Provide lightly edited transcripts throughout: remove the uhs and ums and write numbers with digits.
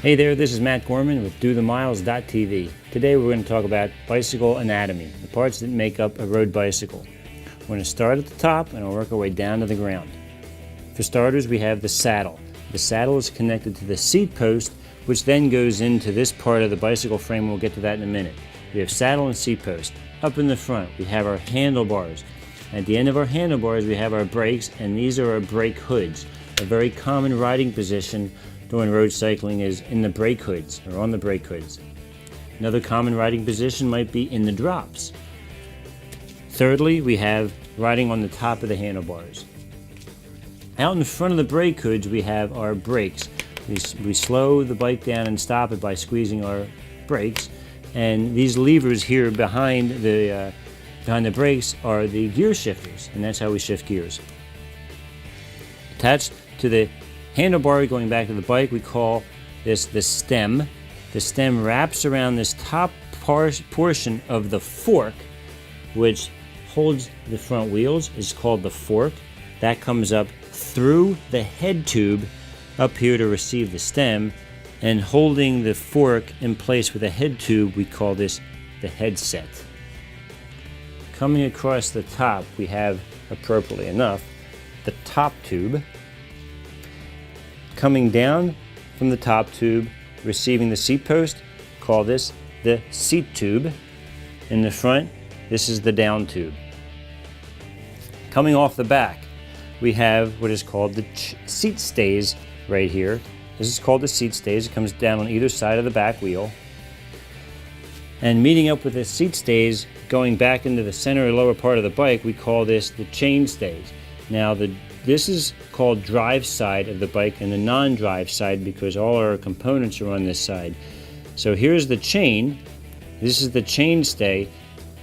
Hey there, this is Matt Gorman with dothemiles.tv. Today we're going to talk about bicycle anatomy, the parts that make up a road bicycle. We're going to start at the top and we'll work our way down to the ground. For starters, we have the saddle. The saddle is connected to the seat post, which then goes into this part of the bicycle frame. We'll get to that in a minute. We have saddle and seat post. Up in the front, we have our handlebars. At the end of our handlebars, we have our brakes, and these are our brake hoods. A very common riding position during road cycling is in the brake hoods, or on the brake hoods. Another common riding position might be in the drops. Thirdly, we have riding on the top of the handlebars. Out in front of the brake hoods, we have our brakes. We slow the bike down and stop it by squeezing our brakes, and these levers here behind the brakes are the gear shifters, and that's how we shift gears. Attached to the handlebar going back to the bike, we call this the stem. The stem wraps around this top portion of the fork, which holds the front wheels, is called the fork. That comes up through the head tube up here to receive the stem, and holding the fork in place with a head tube, we call this the headset. Coming across the top, we have, appropriately enough, the top tube. Coming down from the top tube, receiving the seat post, call this the seat tube. In the front, this is the down tube. Coming off the back, we have what is called the seat stays right here. This is called the seat stays. It comes down on either side of the back wheel. And meeting up with the seat stays, going back into the center or lower part of the bike, we call this the chain stays. Now, this is called drive side of the bike and the non-drive side because all our components are on this side. So here's the chain. This is the chain stay.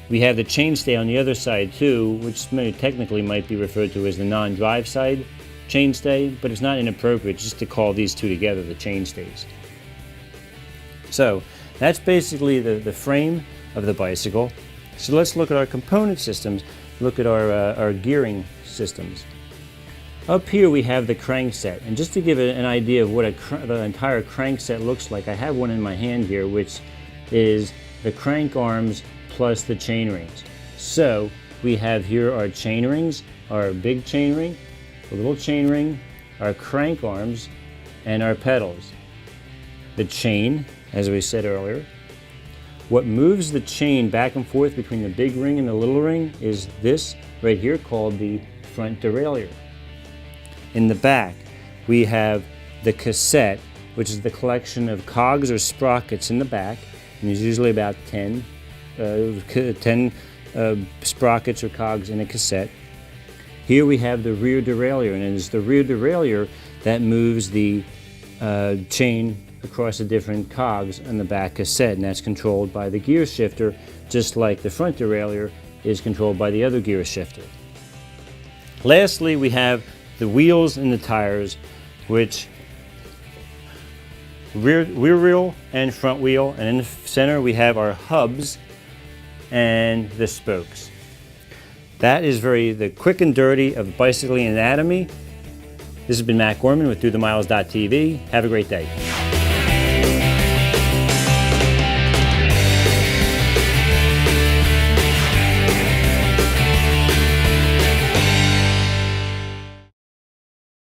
We have the chain stay on the other side too, which technically might be referred to as the non-drive side chain stay, but it's not inappropriate just to call these two together the chain stays. So that's basically the frame of the bicycle. So let's look at our component systems, look at our gearing systems. Up here we have the crankset, and just to give an idea of what the entire crankset looks like, I have one in my hand here, which is the crank arms plus the chain rings. So we have here our chain rings, our big chain ring, the little chain ring, our crank arms, and our pedals. The chain, as we said earlier. What moves the chain back and forth between the big ring and the little ring is this right here called the front derailleur. In the back, we have the cassette, which is the collection of cogs or sprockets in the back, and there's usually about 10 sprockets or cogs in a cassette. Here we have the rear derailleur, and it's the rear derailleur that moves the chain across the different cogs on the back cassette, and that's controlled by the gear shifter, just like the front derailleur is controlled by the other gear shifter. Lastly, we have the wheels and the tires, which rear wheel and front wheel, and in the center we have our hubs and the spokes. That is the quick and dirty of bicycling anatomy. This has been Matt Gorman with dothemiles.tv. Have a great day.